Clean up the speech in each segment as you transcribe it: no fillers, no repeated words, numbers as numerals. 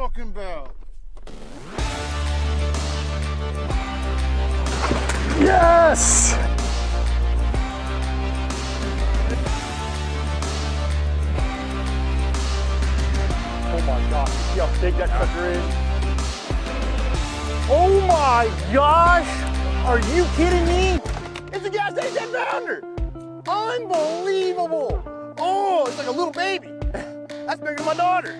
talking about. Yes! Oh my gosh, see how big that sucker is? Oh my gosh! Are you kidding me? It's a gas station pounder! Unbelievable! Oh, it's like a little baby. That's bigger than my daughter.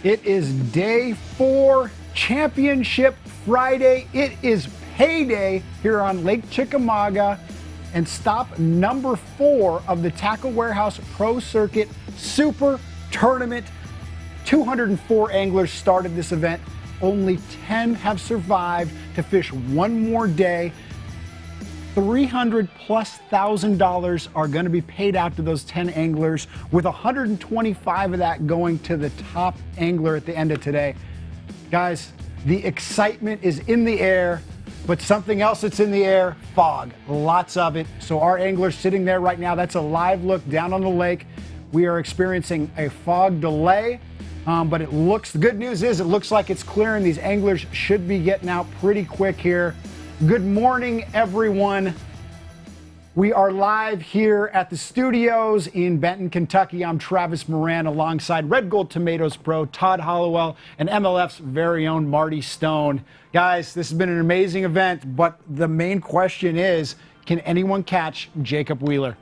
It is day 4, Championship Friday. It is payday here on Lake Chickamauga and stop number 4 of the Tackle Warehouse Pro Circuit Super Tournament. 204 anglers started this event. Only 10 have survived to fish one more day. $300,000+ are going to be paid out to those 10 anglers, with 125 of that going to the top angler at the end of today. Guys, the excitement is in the air, but something else that's in the air, fog, lots of it. So our anglers sitting there right now, that's a live look down on the lake. We are experiencing a fog delay, but it looks, the good news is it looks like it's clearing. These anglers should be getting out pretty quick here. Good morning, everyone. We are live here at the studios in Benton, Kentucky. I'm Travis Moran alongside Red Gold Tomatoes Pro, Todd Hollowell, and MLF's very own Marty Stone. Guys, this has been an amazing event, but the main question is, can anyone catch Jacob Wheeler?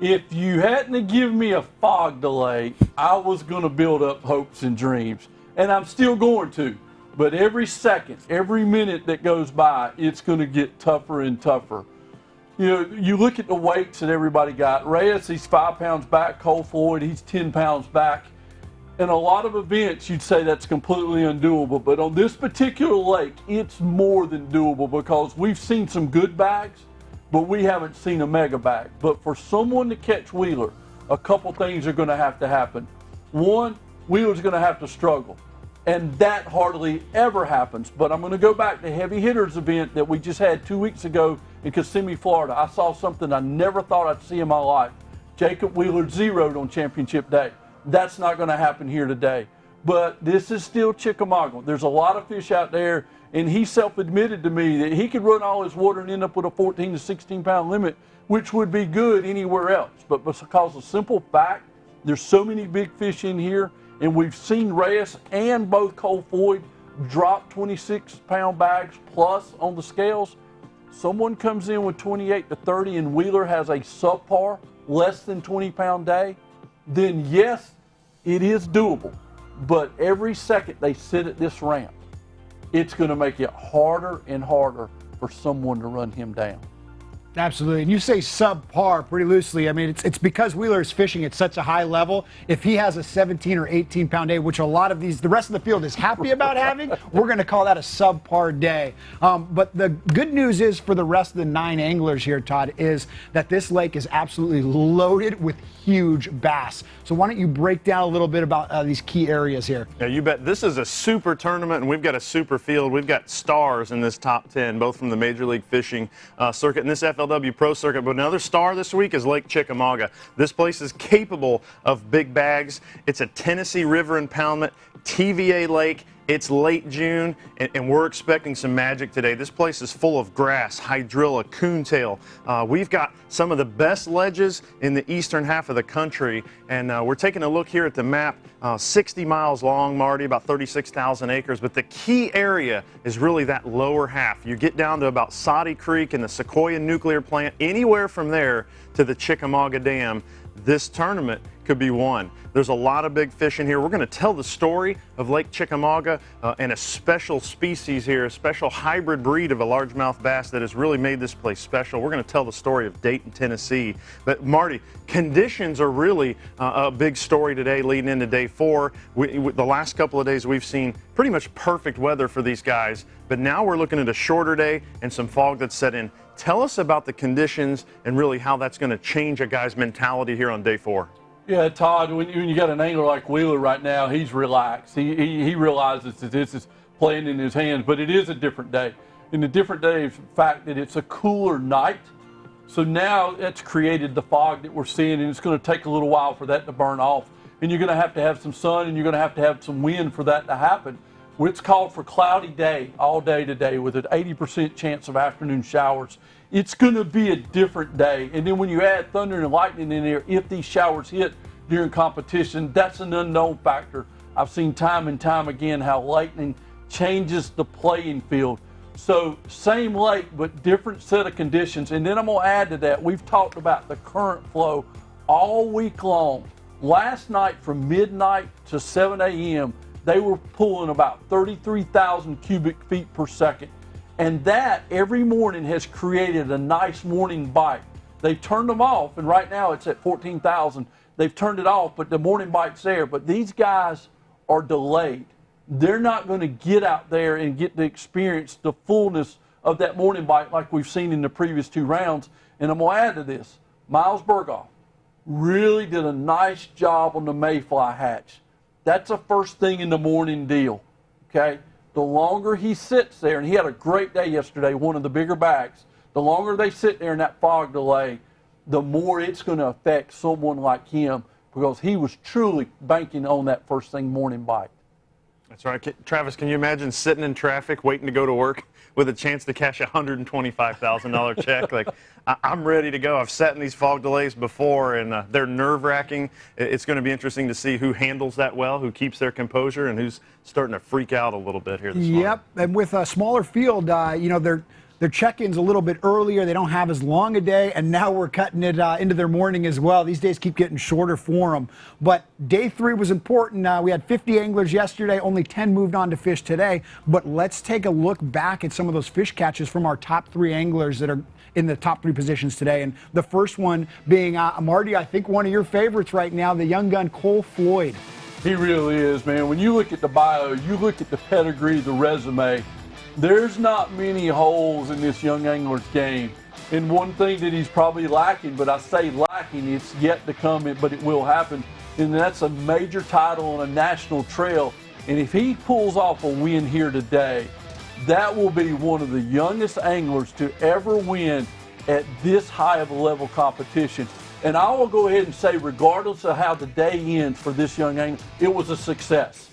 If you hadn't given me a fog delay, I was going to build up hopes and dreams, and I'm still going to. But every second, every minute that goes by, it's going to get tougher and tougher. You know, you look at the weights that everybody got. Reyes, he's 5 pounds back. Cole Floyd, he's 10 pounds back. In a lot of events, you'd say that's completely undoable. But on this particular lake, it's more than doable, because we've seen some good bags, but we haven't seen a mega bag. But for someone to catch Wheeler, a couple things are going to have to happen. One, Wheeler's going to have to struggle. And that hardly ever happens. But I'm going to go back to Heavy Hitters event that we just had 2 weeks ago in Kissimmee, Florida. I saw something I never thought I'd see in my life. Jacob Wheeler zeroed on championship day. That's not going to happen here today. But this is still Chickamauga. There's a lot of fish out there, and he self-admitted to me that he could run all his water and end up with a 14 to 16 pound limit, which would be good anywhere else. But because of simple fact, there's so many big fish in here. And we've seen Reyes and both Cole Floyd drop 26-pound bags plus on the scales. Someone comes in with 28 to 30 and Wheeler has a subpar, less than 20-pound day, then yes, it is doable. But every second they sit at this ramp, it's going to make it harder and harder for someone to run him down. Absolutely. And you say subpar pretty loosely. I mean, it's because Wheeler is fishing at such a high level. If he has a 17 or 18 pound day, which a lot of the rest of the field is happy about having, we're going to call that a subpar day. But the good news is for the rest of the 9 anglers here, Todd, is that this lake is absolutely loaded with huge bass. So why don't you break down a little bit about these key areas here? Yeah, you bet. This is a super tournament, and we've got a super field. We've got stars in this top 10, both from the Major League Fishing circuit and this FLW Pro Circuit. But another star this week is Lake Chickamauga. This place is capable of big bags. It's a Tennessee River impoundment, TVA lake. It's late June, and we're expecting some magic today. This place is full of grass, hydrilla, coontail. We've got some of the best ledges in the eastern half of the country, and we're taking a look here at the map. 60 miles long, Marty, about 36,000 acres, but the key area is really that lower half. You get down to about Soddy Creek and the Sequoia nuclear plant, anywhere from there to the Chickamauga Dam. This tournament could be won. There's a lot of big fish in here. We're going to tell the story of Lake Chickamauga and a special species here, a special hybrid breed of a largemouth bass that has really made this place special. We're going to tell the story of Dayton, Tennessee. But Marty, conditions are really a big story today leading into day 4. The last couple of days we've seen pretty much perfect weather for these guys, but now we're looking at a shorter day and some fog that's set in. Tell us about the conditions and really how that's going to change a guy's mentality here on day 4. Yeah, Todd, when you got an angler like Wheeler right now, he's relaxed. He realizes that this is playing in his hands, but it is a different day. And the different day is the fact that it's a cooler night. So now that's created the fog that we're seeing, and it's going to take a little while for that to burn off. And you're going to have some sun, and you're going to have some wind for that to happen. It's called for cloudy day all day today with an 80% chance of afternoon showers. It's going to be a different day. And then when you add thunder and lightning in there, if these showers hit during competition, that's an unknown factor. I've seen time and time again how lightning changes the playing field. So same lake, but different set of conditions. And then I'm going to add to that, we've talked about the current flow all week long. Last night from midnight to 7 a.m., they were pulling about 33,000 cubic feet per second. And that every morning has created a nice morning bite. They've turned them off, and right now it's at 14,000. They've turned it off, but the morning bite's there. But these guys are delayed. They're not going to get out there and get to experience the fullness of that morning bite like we've seen in the previous 2 rounds. And I'm going to add to this, Miles Berghoff really did a nice job on the mayfly hatch. That's a first thing in the morning deal, okay? The longer he sits there, and he had a great day yesterday, one of the bigger bags, the longer they sit there in that fog delay, the more it's going to affect someone like him because he was truly banking on that first thing morning bite. That's right. Travis, can you imagine sitting in traffic waiting to go to work with a chance to cash a $125,000 check? Like, I'm ready to go. I've sat in these fog delays before, and they're nerve-wracking. It's going to be interesting to see who handles that well, who keeps their composure, and who's starting to freak out a little bit here this morning. Yep, and with a smaller field, you know, their check-in's a little bit earlier. They don't have as long a day, and now we're cutting it into their morning as well. These days keep getting shorter for them. But day 3 was important. We had 50 anglers yesterday. Only 10 moved on to fish today. But let's take a look back at some of those fish catches from our top 3 anglers that are in the top 3 positions today. And the first one being, Marty, I think one of your favorites right now, the young gun Cole Floyd. He really is, man. When you look at the bio, you look at the pedigree, the resume, there's not many holes in this young angler's game. And one thing that he's probably lacking, but I say lacking, it's yet to come, but it will happen, and that's a major title on a national trail. And if he pulls off a win here today, that will be one of the youngest anglers to ever win at this high of a level competition. And I will go ahead and say, regardless of how the day ends for this young angler, it was a success.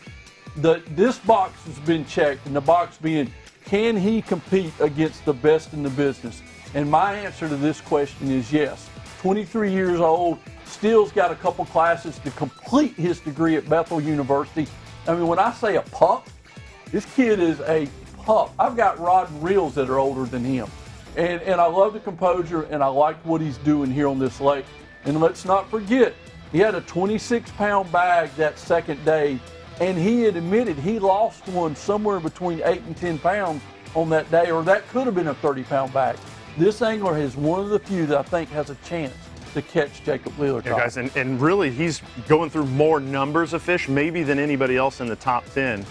This box has been checked, and the box being, can he compete against the best in the business? And my answer to this question is yes. 23 years old, still's got a couple classes to complete his degree at Bethel University. I mean, when I say a pup, this kid is a pup. I've got rod and reels that are older than him. And I love the composure, and I like what he's doing here on this lake. And let's not forget, he had a 26-pound bag that second day, and he had admitted he lost one somewhere between 8 and 10 pounds on that day, or that could have been a 30-pound bag. This angler is one of the few that I think has a chance to catch Jacob Wheeler. Yeah, guys, and really he's going through more numbers of fish maybe than anybody else in the top 10.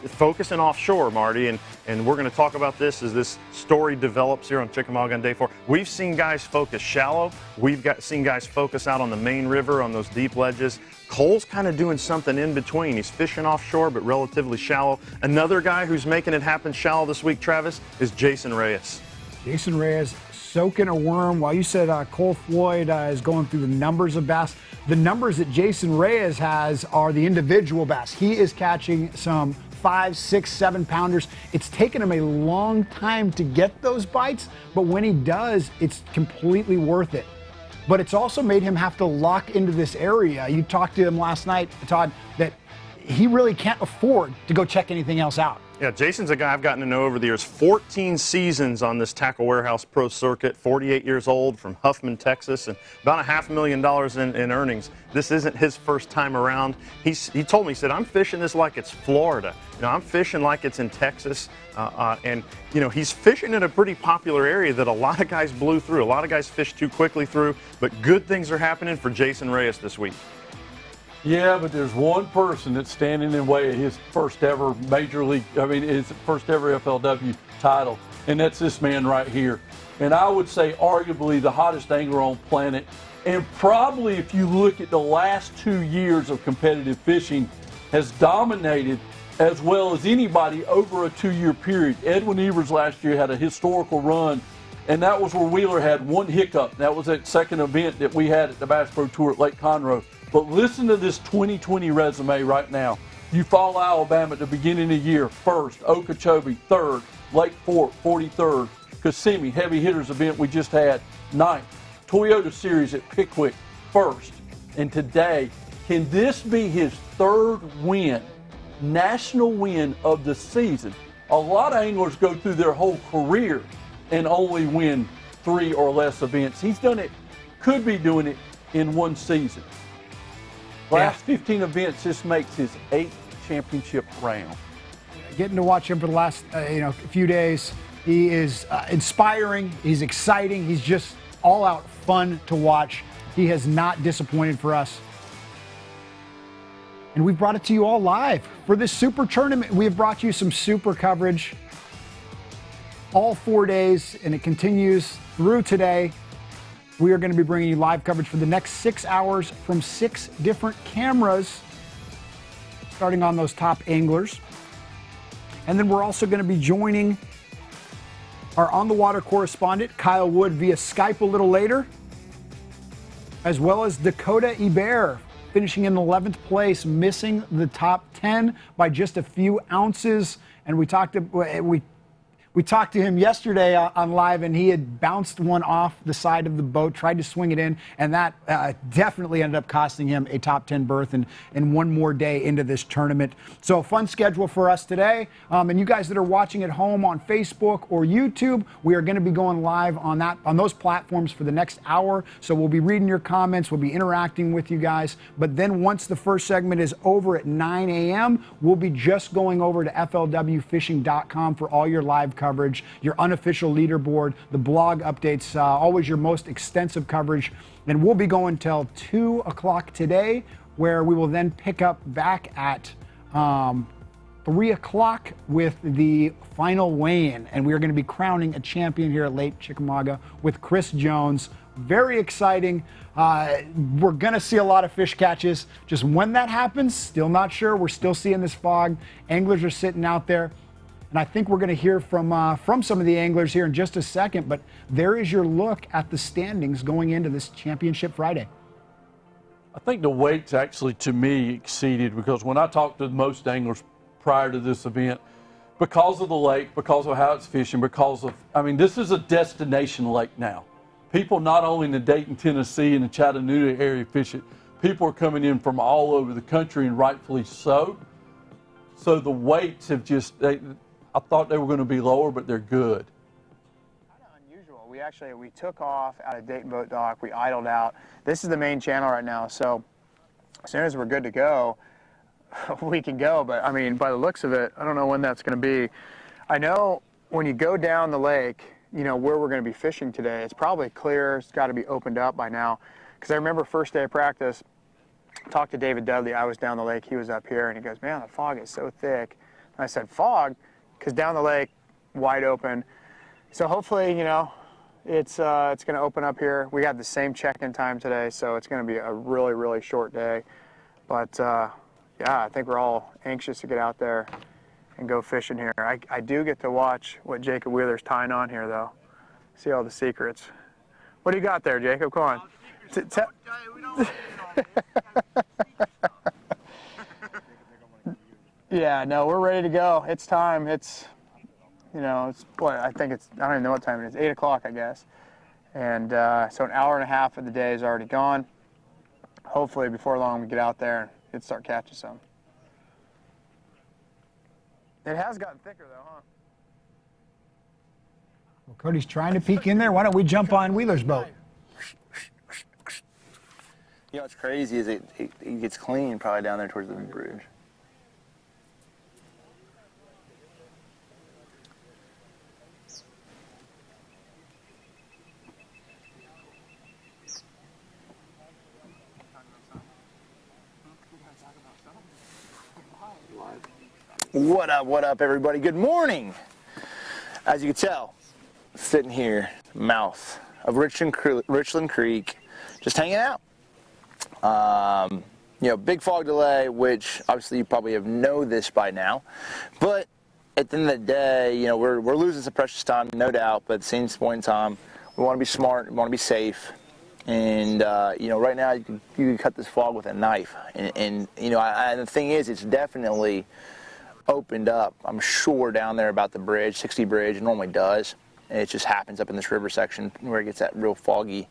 Focusing offshore, Marty, and we're going to talk about this as this story develops here on Chickamauga on day 4. We've seen guys focus shallow. We've seen guys focus out on the main river on those deep ledges. Cole's kind of doing something in between. He's fishing offshore, but relatively shallow. Another guy who's making it happen shallow this week, Travis, is Jason Reyes. Jason Reyes soaking a worm. While you said Cole Floyd is going through the numbers of bass, the numbers that Jason Reyes has are the individual bass. He is catching some 5, 6, 7 pounders. It's taken him a long time to get those bites, but when he does, it's completely worth it. But it's also made him have to lock into this area. You talked to him last night, Todd, that he really can't afford to go check anything else out. Yeah, Jason's a guy I've gotten to know over the years. 14 seasons on this Tackle Warehouse Pro Circuit, 48 years old, from Huffman, Texas, and about $500,000 in earnings. This isn't his first time around. He told me, he said, I'm fishing this like it's Florida. You know, I'm fishing like it's in Texas. And, you know, he's fishing in a pretty popular area that a lot of guys blew through. A lot of guys fished too quickly through, but good things are happening for Jason Reyes this week. Yeah, but there's one person that's standing in the way of his first ever his first ever FLW title, and that's this man right here. And I would say arguably the hottest angler on planet, and probably if you look at the last 2 years of competitive fishing, has dominated as well as anybody over a 2-year period. Edwin Evers last year had a historical run, and that was where Wheeler had one hiccup. That was that second event that we had at the Bass Pro Tour at Lake Conroe. But listen to this 2020 resume right now. Eufaula, Alabama at the beginning of the year, first. Okeechobee, third. Lake Fork, 43rd. Kissimmee, heavy hitters event we just had, ninth. Toyota Series at Pickwick, first. And today, can this be his third win, national win of the season? A lot of anglers go through their whole career and only win 3 or less events. He's done it, could be doing it in one season. Last 15 events, this makes his 8th championship round. Getting to watch him for the last few days, he is inspiring. He's exciting. He's just all out fun to watch. He has not disappointed for us. And we've brought it to you all live. For this super tournament, we have brought you some super coverage all 4 days, and it continues through today. We are going to be bringing you live coverage for the next 6 hours from 6 different cameras, starting on those top anglers. And then we're also going to be joining our on-the-water correspondent, Kyle Wood, via Skype a little later, as well as Dakota Hebert, finishing in 11th place, missing the top 10 by just a few ounces. And we talked to him yesterday on live, and he had bounced one off the side of the boat, tried to swing it in, and that definitely ended up costing him a top 10 berth and one more day into this tournament. So a fun schedule for us today. And you guys that are watching at home on Facebook or YouTube, we are going to be going live on those platforms for the next hour. So we'll be reading your comments, we'll be interacting with you guys. But then once the first segment is over at 9 a.m., we'll be just going over to FLWfishing.com for all your live coverage, your unofficial leaderboard, the blog updates, always your most extensive coverage. And we'll be going till 2 o'clock today, where we will then pick up back at 3 o'clock with the final weigh-in. And we are going to be crowning a champion here at Lake Chickamauga with Chris Jones. Very exciting. We're going to see a lot of fish catches. Just when that happens, still not sure. We're still seeing this fog. Anglers are sitting out there. And I think we're going to hear from some of the anglers here in just a second, but there is your look at the standings going into this Championship Friday. I think the weights actually, to me, exceeded, because when I talked to most anglers prior to this event, because of the lake, because of how it's fishing, this is a destination lake now. People not only in the Dayton, Tennessee and the Chattanooga area fish it, people are coming in from all over the country, and rightfully so. So the weights have I thought they were going to be lower, but they're good. Kind of unusual. We took off out of Dayton Boat Dock. We idled out. This is the main channel right now, so as soon as we're good to go, we can go. But I mean, by the looks of it, I don't know when that's going to be. I know when you go down the lake, you know, where we're going to be fishing today, it's probably clear. It's got to be opened up by now. Because I remember first day of practice, talked to David Dudley. I was down the lake. He was up here, and he goes, "Man, the fog is so thick." And I said, "Fog?" Because down the lake, wide open. So hopefully, you know, it's going to open up here. We got the same check-in time today, so it's going to be a really, really short day. But yeah, I think we're all anxious to get out there and go fishing here. I do get to watch what Jacob Wheeler's tying on here, though. See all the secrets. What do you got there, Jacob? Come on. Yeah, no, we're ready to go. It's time. It's, you know, it's what I don't even know what time it is. 8 o'clock, I guess. And so an hour and a half of the day is already gone. Hopefully before long we get out there and start catching some. It has gotten thicker though, huh? Well, Cody's trying to peek in there. Why don't we jump on Wheeler's boat? You know what's crazy is it gets clean probably down there towards the bridge. What up, everybody? Good morning. As you can tell, sitting here, mouth of Richland Creek, just hanging out. You know, big fog delay, which obviously you probably know this by now. But at the end of the day, you know, we're losing some precious time, no doubt. But at the same point in time, we want to be smart, we want to be safe. And, you know, right now you can cut this fog with a knife. And you know, and the thing is, it's definitely opened up, I'm sure, down there about the bridge, 60 Bridge. It normally does. And it just happens up in this river section where it gets that real foggy.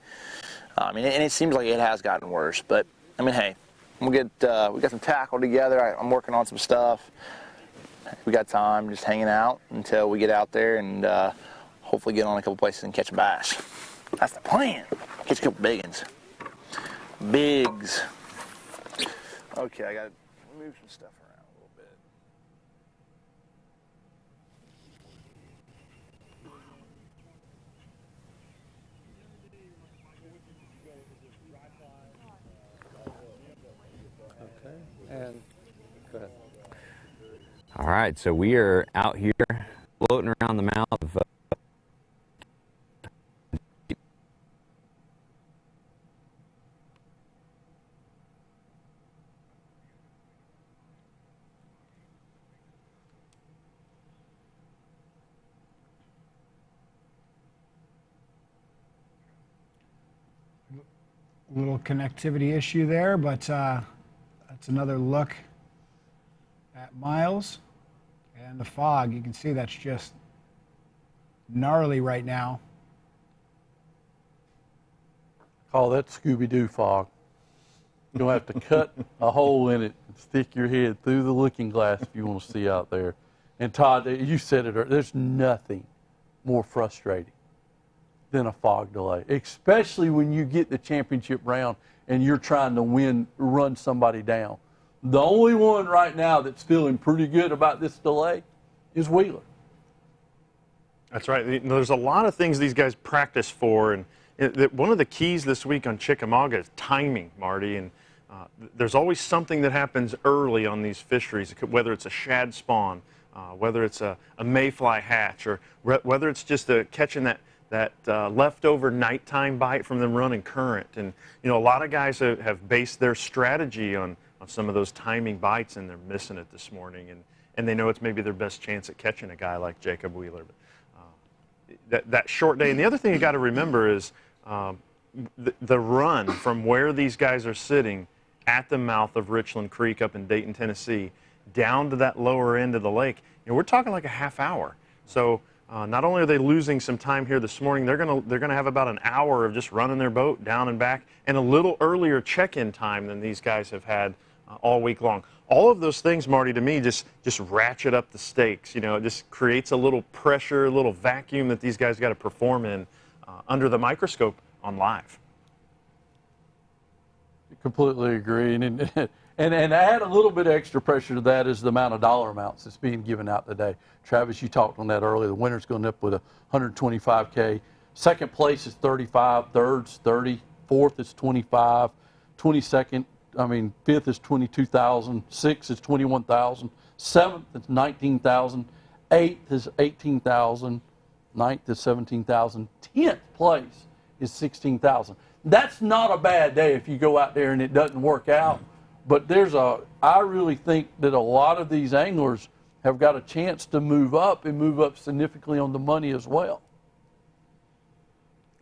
And it seems like it has gotten worse. But, I mean, hey, we got some tackle together. I'm working on some stuff. We got time just hanging out until we get out there and hopefully get on a couple places and catch a bass. That's the plan. Catch a couple big ones. Bigs. Okay, I got to move some stuff around a little bit. And go ahead. All right, so we are out here floating around the mouth of Little connectivity issue there, but that's another look at Miles and the fog. You can see that's just gnarly right now. Call that Scooby-Doo fog. You don't have to cut a hole in it and stick your head through the looking glass if you want to see out there. And Todd, you said it earlier, there's nothing more frustrating than a fog delay, especially when you get the championship round and you're trying to run somebody down. The only one right now that's feeling pretty good about this delay is Wheeler. That's right. There's a lot of things these guys practice for, and one of the keys this week on Chickamauga is timing, Marty. And there's always something that happens early on these fisheries, whether it's a shad spawn, whether it's a mayfly hatch, or whether it's just catching that leftover nighttime bite from them running current. And you know, a lot of guys have based their strategy on some of those timing bites, and they're missing it this morning. And they know it's maybe their best chance at catching a guy like Jacob Wheeler. But, that short day. And the other thing you got to remember is the run from where these guys are sitting at the mouth of Richland Creek up in Dayton, Tennessee, down to that lower end of the lake. You know, we're talking like a half hour. So not only are they losing some time here this morning, they're gonna have about an hour of just running their boat down and back, and a little earlier check-in time than these guys have had all week long. All of those things, Marty, to me, just ratchet up the stakes. You know, it just creates a little pressure, a little vacuum that these guys got to perform in under the microscope on live. Completely agree. And add a little bit of extra pressure to that is the amount of dollar amounts that's being given out today. Travis, you talked on that earlier. The winner's going up with $125K. Second place is 35, third's 30, fourth is 25, 22nd. Fifth is 22,000, sixth is 21,000, seventh is 19,000, eighth is 18,000, ninth is 17,000, 10th place is 16,000. That's not a bad day if you go out there and it doesn't work out. But I really think that a lot of these anglers have got a chance to move up and move up significantly on the money as well.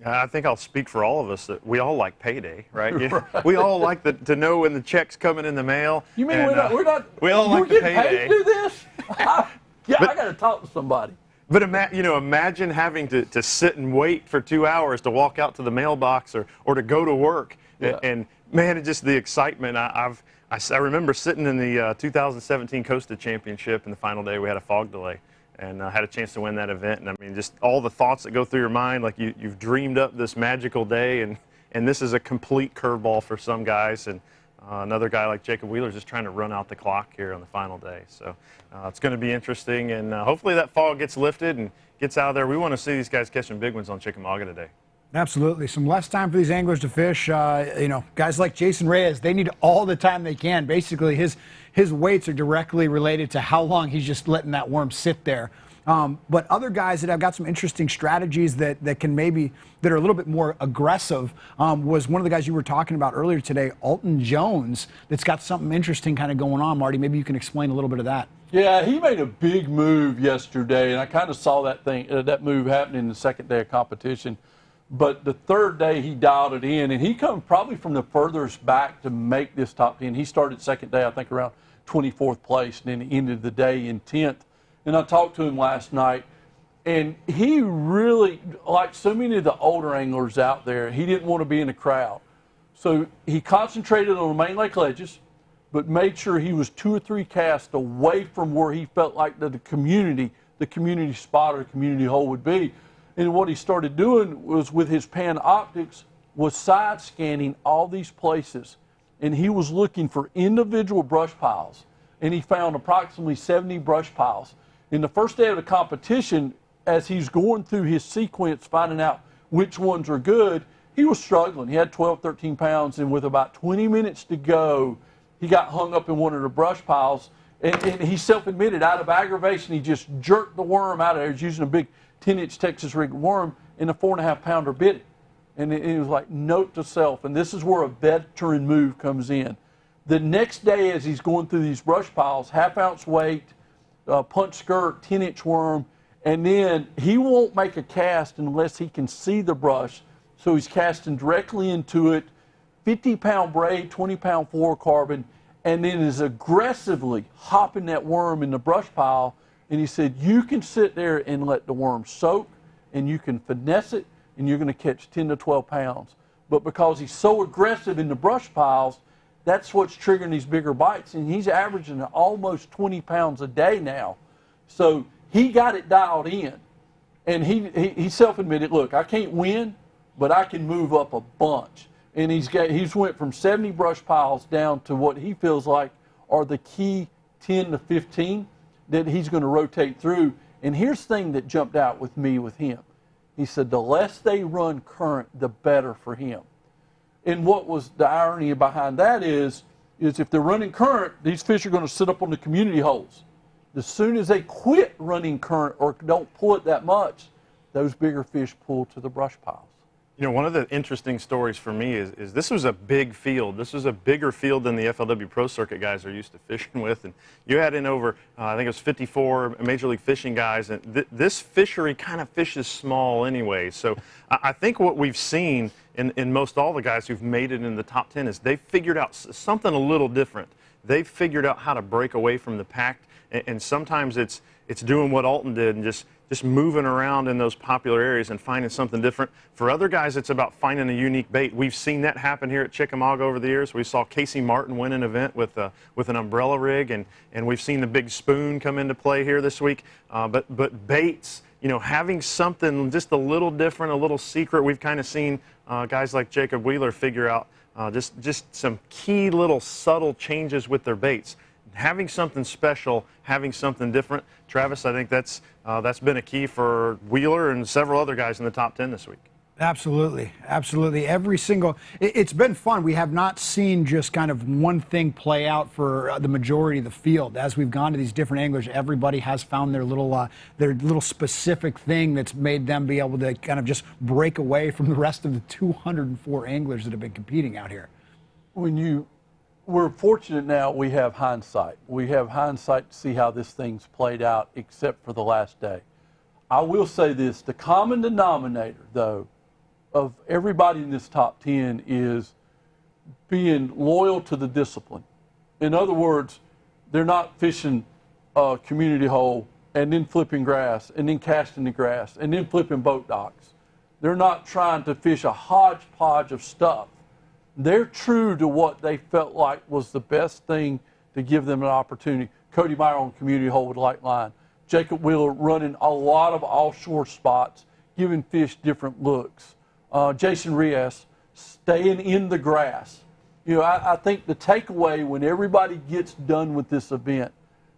I think I'll speak for all of us that we all like payday, right? Right. We all like to know when the check's coming in the mail. You mean we're not? We all like the payday. Paid to do this? I got to talk to somebody. But imagine having to sit and wait for 2 hours to walk out to the mailbox or to go to work. Yeah. And Man, it's just the excitement. I remember sitting in the 2017 Costa Championship, and the final day we had a fog delay, and had a chance to win that event. And I mean, just all the thoughts that go through your mind, like you've dreamed up this magical day, and this is a complete curveball for some guys. And another guy like Jacob Wheeler is just trying to run out the clock here on the final day. So it's going to be interesting, and hopefully that fog gets lifted and gets out of there. We want to see these guys catching big ones on Chickamauga today. Absolutely. Some less time for these anglers to fish. You know, guys like Jason Reyes, they need all the time they can. Basically, his weights are directly related to how long he's just letting that worm sit there. But other guys that have got some interesting strategies that are a little bit more aggressive was one of the guys you were talking about earlier today, Alton Jones, that's got something interesting kind of going on. Marty, maybe you can explain a little bit of that. Yeah, he made a big move yesterday, and I kind of saw that move happening in the second day of competition. But the third day he dialed it in, and he come probably from the furthest back to make this top 10. He started second day, I think, around 24th place, and then he ended the day in 10th. And I talked to him last night, and he really, like so many of the older anglers out there, he didn't want to be in the crowd. So he concentrated on the main lake ledges, but made sure he was 2 or 3 casts away from where he felt like the community spot or the community hole would be. And what he started doing was, with his pan optics, was side scanning all these places. And he was looking for individual brush piles. And he found approximately 70 brush piles. In the first day of the competition, as he's going through his sequence, finding out which ones are good, he was struggling. He had 12, 13 pounds, and with about 20 minutes to go, he got hung up in one of the brush piles. And he self-admitted, out of aggravation, he just jerked the worm out of there. He was using a big 10-inch Texas rig worm, and a 4.5 pounder bit it. And it was like, note to self. And this is where a veteran move comes in. The next day, as he's going through these brush piles, 1/2 ounce weight, punch skirt, 10-inch worm, and then he won't make a cast unless he can see the brush. So he's casting directly into it, 50-pound braid, 20-pound fluorocarbon, and then is aggressively hopping that worm in the brush pile. And he said, you can sit there and let the worm soak, and you can finesse it, and you're going to catch 10 to 12 pounds. But because he's so aggressive in the brush piles, that's what's triggering these bigger bites. And he's averaging almost 20 pounds a day now. So he got it dialed in. And he self-admitted, look, I can't win, but I can move up a bunch. And he's went from 70 brush piles down to what he feels like are the key 10 to 15 that he's going to rotate through. And here's the thing that jumped out with me with him. He said the less they run current, the better for him. And what was the irony behind that is if they're running current, these fish are going to sit up on the community holes. As soon as they quit running current or don't pull it that much, those bigger fish pull to the brush piles. You know, one of the interesting stories for me is this was a big field. This was a bigger field than the FLW Pro Circuit guys are used to fishing with. And you had in over, I think it was 54 Major League Fishing guys. And this fishery kind of fishes small anyway. So I think what we've seen in most all the guys who've made it in the top 10 is they've figured out something a little different. They've figured out how to break away from the pack. And sometimes it's doing what Alton did and just moving around in those popular areas and finding something different. For other guys, it's about finding a unique bait. We've seen that happen here at Chickamauga over the years. We saw Casey Martin win an event with an umbrella rig, and we've seen the big spoon come into play here this week. But baits, you know, having something just a little different, a little secret. We've kind of seen guys like Jacob Wheeler figure out just some key little subtle changes with their baits. Having something special, having something different. Travis, I think that's been a key for Wheeler and several other guys in the top 10 this week. Absolutely, absolutely. It's been fun. We have not seen just kind of one thing play out for the majority of the field. As we've gone to these different anglers, everybody has found their little specific thing that's made them be able to kind of just break away from the rest of the 204 anglers that have been competing out here. We're fortunate now we have hindsight. We have hindsight to see how this thing's played out, except for the last day. I will say this, the common denominator, though, of everybody in this top 10 is being loyal to the discipline. In other words, they're not fishing a community hole and then flipping grass and then casting the grass and then flipping boat docks. They're not trying to fish a hodgepodge of stuff. They're true to what they felt like was the best thing to give them an opportunity. Cody Meyer on Community Hold Light Line. Jacob Wheeler running a lot of offshore spots, giving fish different looks. Jason Reyes staying in the grass. You know, I think the takeaway when everybody gets done with this event,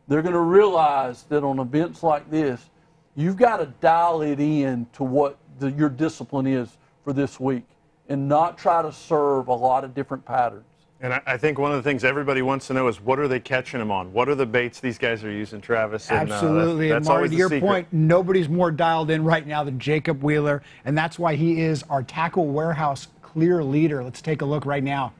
they're going to realize that on events like this, you've got to dial it in to what your discipline is for this week and not try to serve a lot of different patterns. And I think one of the things everybody wants to know is what are they catching them on? What are the baits these guys are using, Travis? And, absolutely. that's and Marty, always to the your secret. point, nobody's more dialed in right now than Jacob Wheeler, and that's why he is our Tackle Warehouse clear leader. Let's take a look right now.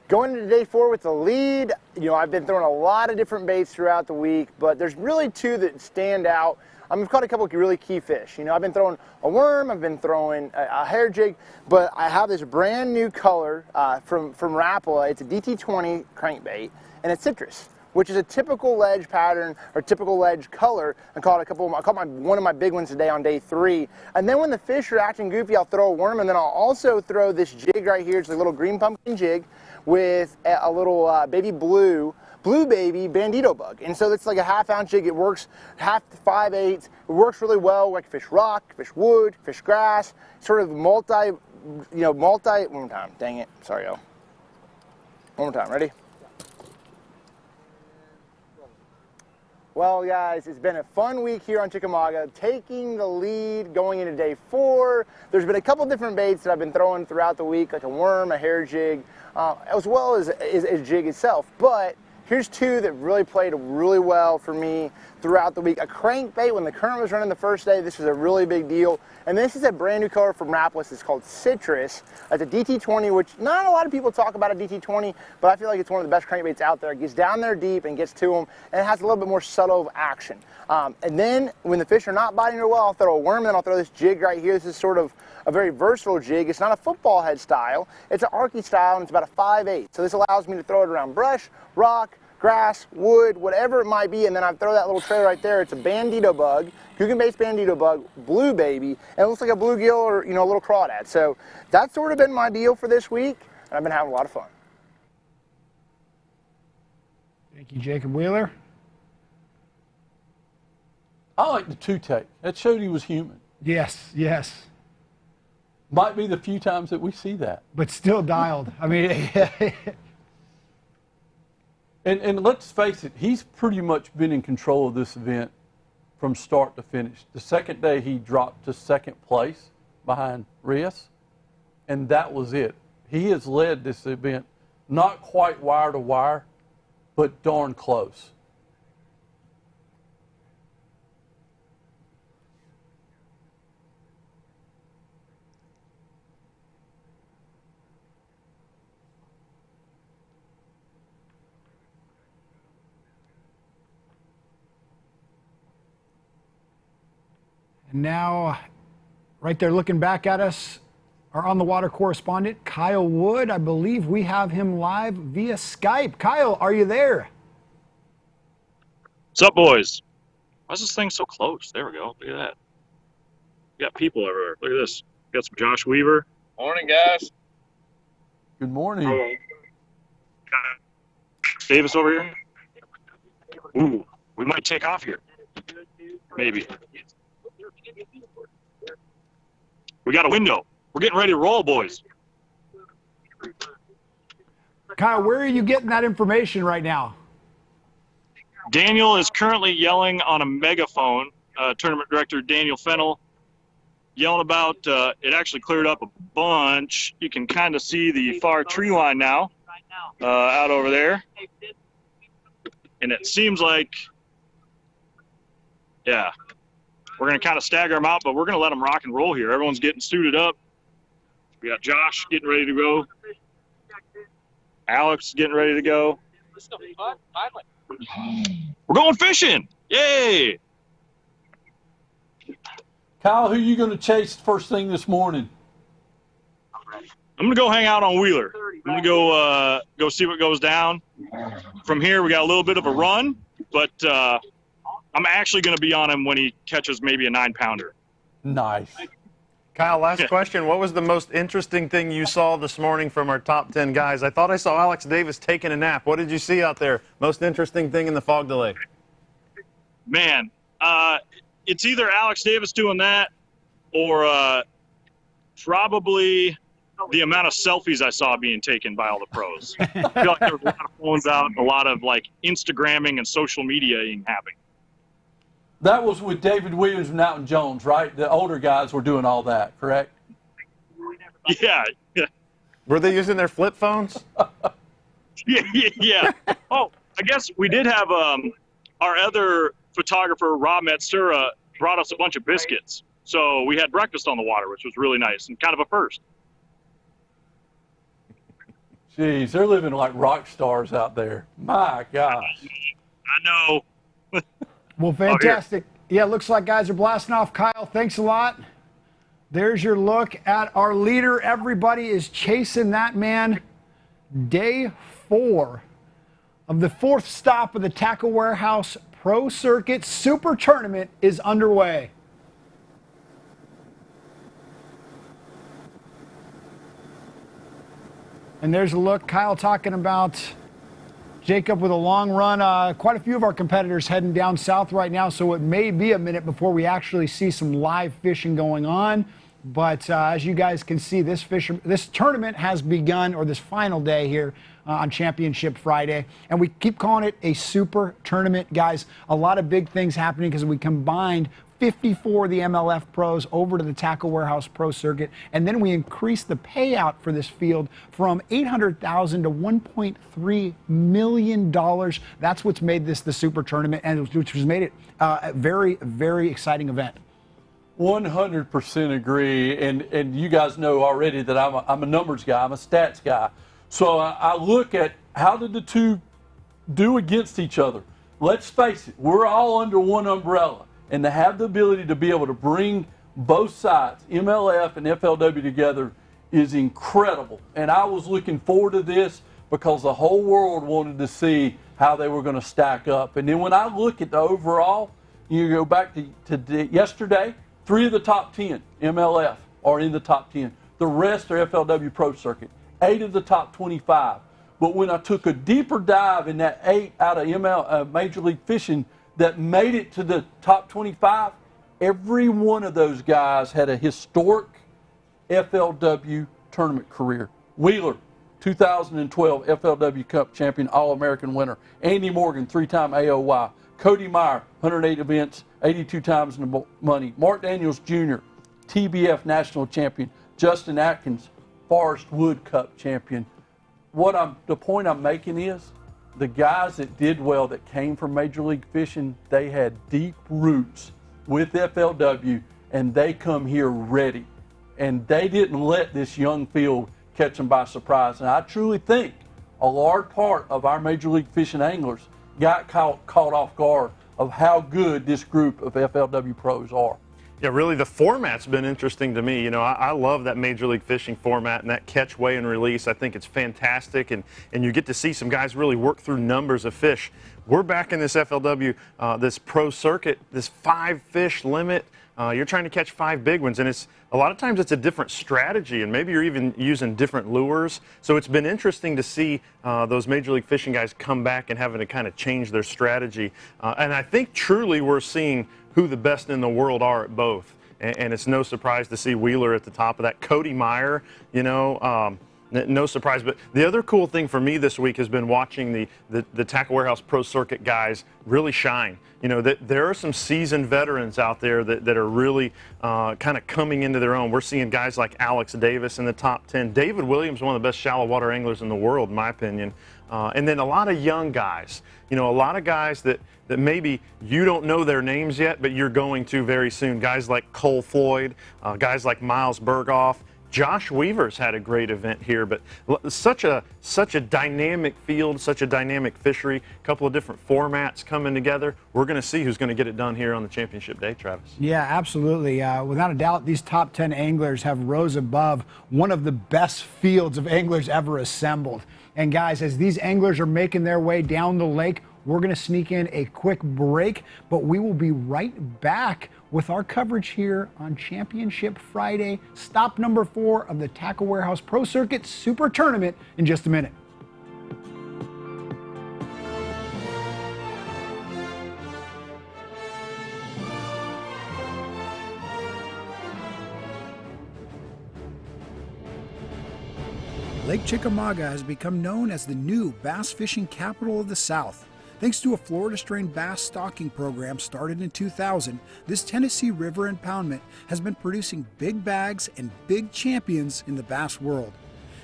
Going into day 4 with the lead, you know, I've been throwing a lot of different baits throughout the week, but there's really 2 that stand out. I've caught a couple of really key fish. You know, I've been throwing a worm, I've been throwing a hair jig, but I have this brand new color from Rapala. It's a DT20 crankbait, and it's citrus, which is a typical ledge pattern or typical ledge color. I caught one of my big ones today on day 3. And then when the fish are acting goofy, I'll throw a worm, and then I'll also throw this jig right here. It's a little green pumpkin jig with a little baby blue baby bandito bug. And so it's like a half-ounce jig. It works half to 5/8. It works really well. Like fish rock, fish wood, fish grass, sort of one more time. Dang it. Sorry, y'all. One more time. Ready? Well, guys, it's been a fun week here on Chickamauga, taking the lead going into day 4. There's been a couple different baits that I've been throwing throughout the week, like a worm, a hair jig, as well as a jig itself. But here's 2 that really played really well for me throughout the week. A crankbait when the current was running the first day. This is a really big deal. And this is a brand new color from Rapala. It's called Citrus. It's a DT20, which not a lot of people talk about a DT20, but I feel like it's one of the best crankbaits out there. It gets down there deep and gets to them, and it has a little bit more subtle action. And then when the fish are not biting real well, I'll throw a worm, and then I'll throw this jig right here. This is sort of a very versatile jig. It's not a football head style. It's an arky style, and it's about a 5/8. So this allows me to throw it around brush, rock, grass, wood, whatever it might be, and then I throw that little tray right there. It's a bandito bug, Coogan-based bandito bug, blue baby, and it looks like a bluegill or, you know, a little crawdad. So that's sort of been my deal for this week, and I've been having a lot of fun. Thank you, Jacob Wheeler. I like the 2-take. That showed he was human. Yes, yes. Might be the few times that we see that. But still dialed. I mean, And let's face it, he's pretty much been in control of this event from start to finish. The second day he dropped to 2nd place behind Reyes, and that was it. He has led this event, not quite wire to wire, but darn close. And now, right there looking back at us, our on-the-water correspondent, Kyle Wood. I believe we have him live via Skype. Kyle, are you there? What's up, boys? Why is this thing so close? There we go. Look at that. We got people everywhere. Look at this. We got some Josh Weaver. Morning, guys. Good morning. Davis over here. Ooh, we might take off here. Maybe. We got a window. We're getting ready to roll, boys. Kyle, where are you getting that information right now? Daniel is currently yelling on a megaphone. Tournament director Daniel Fennell yelling about it actually cleared up a bunch. You can kind of see the far tree line now out over there. And it seems like, yeah, we're going to kind of stagger them out, but we're going to let them rock and roll here. Everyone's getting suited up. We got Josh getting ready to go. Alex getting ready to go. We're going fishing. Yay. Kyle, who are you going to chase first thing this morning? I'm going to go hang out on Wheeler. I'm going to go see what goes down. From here, we got a little bit of a run, but I'm actually going to be on him when he catches maybe a 9-pounder. Nice. Kyle, last question. What was the most interesting thing you saw this morning from our top 10 guys? I thought I saw Alex Davis taking a nap. What did you see out there? Most interesting thing in the fog delay? Man, it's either Alex Davis doing that or probably the amount of selfies I saw being taken by all the pros. I feel like there were a lot of phones out, a lot of like Instagramming and social mediaing happening. That was with David Williams and Alton Jones, right? The older guys were doing all that, correct? Yeah. Were they using their flip phones? Yeah. Oh, I guess we did have our other photographer, Rob Matsura, brought us a bunch of biscuits. So we had breakfast on the water, which was really nice and kind of a first. Jeez, they're living like rock stars out there. My gosh. I know. Well, fantastic. Yeah, looks like guys are blasting off. Kyle, thanks a lot. There's your look at our leader. Everybody is chasing that man. Day 4 of the 4th stop of the Tackle Warehouse Pro Circuit Super Tournament is underway. And there's a look, Kyle talking about Jacob with a long run. Quite a few of our competitors heading down south right now, so it may be a minute before we actually see some live fishing going on. But as you guys can see, this tournament has begun, or this final day here on Championship Friday. And we keep calling it a super tournament, guys. A lot of big things happening because we combined 54 of the MLF pros over to the Tackle Warehouse Pro Circuit, and then we increased the payout for this field from $800,000 to $1.3 million. That's what's made this the super tournament, and which has made it a very, very exciting event. 100% agree, and you guys know already that I'm a numbers guy, I'm a stats guy. So I look at how did the two do against each other. Let's face it, we're all under one umbrella. And to have the ability to be able to bring both sides, MLF and FLW, together is incredible. And I was looking forward to this because the whole world wanted to see how they were going to stack up. And then when I look at the overall, you go back to yesterday, 3 of the top 10 MLF are in the top 10. The rest are FLW Pro Circuit, 8 of the top 25. But when I took a deeper dive in that 8 out of Major League Fishing that made it to the top 25, every one of those guys had a historic FLW tournament career. Wheeler, 2012 FLW Cup champion, All-American winner. Andy Morgan, 3-time AOY. Cody Meyer, 108 events, 82 times in the money. Mark Daniels Jr., TBF national champion. Justin Atkins, Forest Wood Cup champion. The point I'm making is, the guys that did well that came from Major League Fishing, they had deep roots with FLW, and they come here ready. And they didn't let this young field catch them by surprise. And I truly think a large part of our Major League Fishing anglers got caught off guard of how good this group of FLW pros are. Yeah, really, the format's been interesting to me. You know, I love that Major League Fishing format and that catch, weigh, and release. I think it's fantastic, and you get to see some guys really work through numbers of fish. We're back in this FLW, this pro circuit, this 5-fish limit. You're trying to catch 5 big ones, and it's a lot of times it's a different strategy, and maybe you're even using different lures. So it's been interesting to see those Major League Fishing guys come back and having to kind of change their strategy. And I think truly we're seeing who the best in the world are at both. And it's no surprise to see Wheeler at the top of that. Cody Meyer, you know, no surprise. But the other cool thing for me this week has been watching the Tackle Warehouse Pro Circuit guys really shine. You know, there are some seasoned veterans out there that are really kind of coming into their own. We're seeing guys like Alex Davis in the top 10. David Williams, one of the best shallow water anglers in the world, in my opinion. And then a lot of young guys. You know, a lot of guys that maybe you don't know their names yet, but you're going to very soon. Guys like Cole Floyd, guys like Miles Berghoff. Josh Weaver's had a great event here, but such a dynamic field, such a dynamic fishery, a couple of different formats coming together. We're going to see who's going to get it done here on the championship day, Travis. Yeah, absolutely. Without a doubt, these top 10 anglers have rose above one of the best fields of anglers ever assembled. And guys, as these anglers are making their way down the lake, We're going to sneak in a quick break, but we will be right back with our coverage here on Championship Friday, stop number 4 of the Tackle Warehouse Pro Circuit Super Tournament in just a minute. Lake Chickamauga has become known as the new bass fishing capital of the South. Thanks to a Florida strain bass stocking program started in 2000, this Tennessee River impoundment has been producing big bags and big champions in the bass world.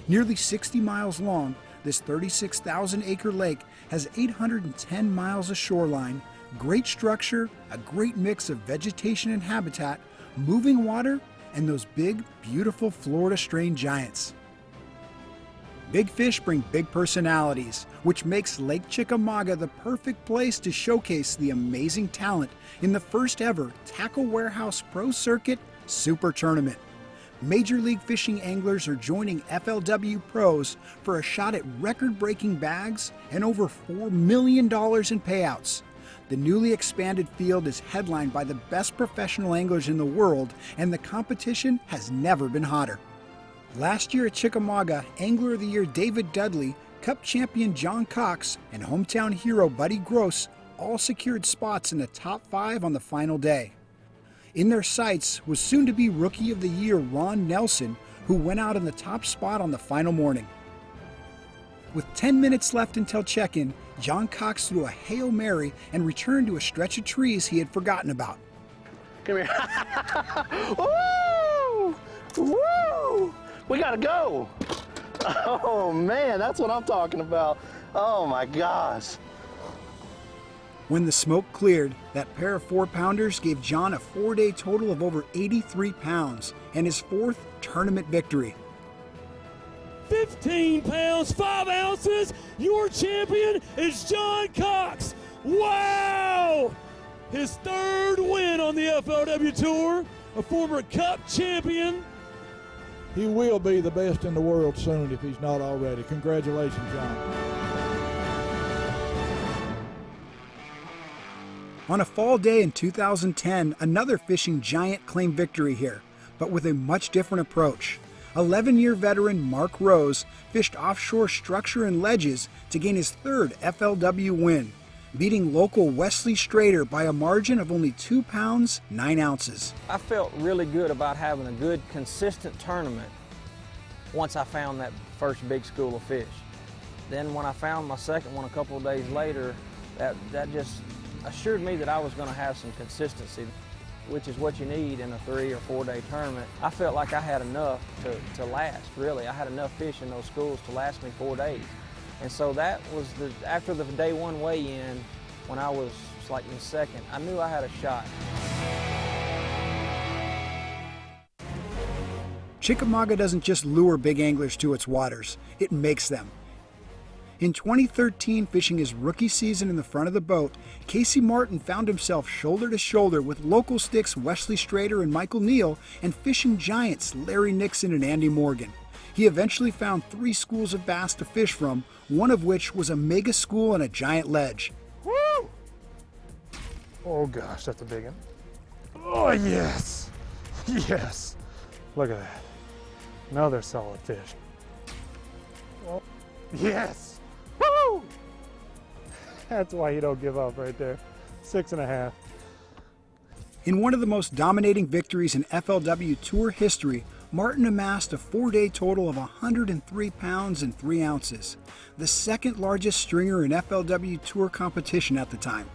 Nearly 60 miles long, this 36,000-acre lake has 810 miles of shoreline, great structure, a great mix of vegetation and habitat, moving water, and those big, beautiful Florida strain giants. Big fish bring big personalities, which makes Lake Chickamauga the perfect place to showcase the amazing talent in the first ever Tackle Warehouse Pro Circuit Super Tournament. Major League Fishing anglers are joining FLW pros for a shot at record-breaking bags and over $4 million in payouts. The newly expanded field is headlined by the best professional anglers in the world, and the competition has never been hotter. Last year at Chickamauga, Angler of the Year David Dudley, Cup champion John Cox, and hometown hero Buddy Gross all secured spots in the top 5 on the final day. In their sights was soon-to-be Rookie of the Year Ron Nelson, who went out in the top spot on the final morning. With 10 minutes left until check-in, John Cox threw a Hail Mary and returned to a stretch of trees he had forgotten about. Come here. Woo! Woo! We gotta go. Oh man, that's what I'm talking about. Oh my gosh. When the smoke cleared, that pair of 4-pounders gave John a 4-day total of over 83 pounds and his 4th tournament victory. 15 pounds, 5 ounces. Your champion is John Cox. Wow! His 3rd win on the FLW Tour, a former Cup champion. He will be the best in the world soon if he's not already. Congratulations, John. On a fall day in 2010, another fishing giant claimed victory here, but with a much different approach. 11-year veteran Mark Rose fished offshore structure and ledges to gain his 3rd FLW win, beating local Wesley Strader by a margin of only 2 pounds, 9 ounces. I felt really good about having a good, consistent tournament once I found that first big school of fish. Then when I found my second one a couple of days later, that just assured me that I was going to have some consistency, which is what you need in a 3 or 4 day tournament. I felt like I had enough to last, really. I had enough fish in those schools to last me 4 days. And so that was after the day 1 weigh-in, when I was like in second, I knew I had a shot. Chickamauga doesn't just lure big anglers to its waters, it makes them. In 2013, fishing his rookie season in the front of the boat, Casey Martin found himself shoulder to shoulder with local sticks Wesley Strader and Michael Neal and fishing giants Larry Nixon and Andy Morgan. He eventually found 3 schools of bass to fish from, one of which was a mega school and a giant ledge. Woo! Oh gosh, that's a big one. Oh yes, yes. Look at that. Another solid fish. Oh, yes. Woo! That's why you don't give up right there. 6.5. In one of the most dominating victories in FLW Tour history, Martin amassed a 4-day total of 103 pounds and 3 ounces, the second largest stringer in FLW Tour competition at the time.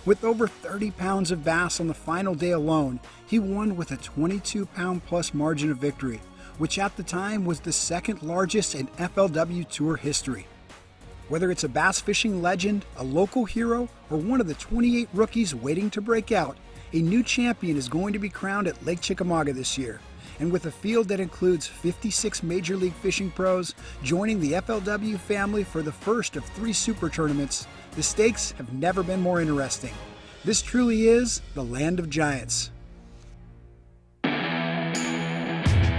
With over 30 pounds of bass on the final day alone, he won with a 22-pound-plus margin of victory, which at the time was the second largest in FLW Tour history. Whether it's a bass fishing legend, a local hero, or one of the 28 rookies waiting to break out, a new champion is going to be crowned at Lake Chickamauga this year. And with a field that includes 56 Major League Fishing pros joining the FLW family for the first of 3 super tournaments, the stakes have never been more interesting. This truly is the land of giants.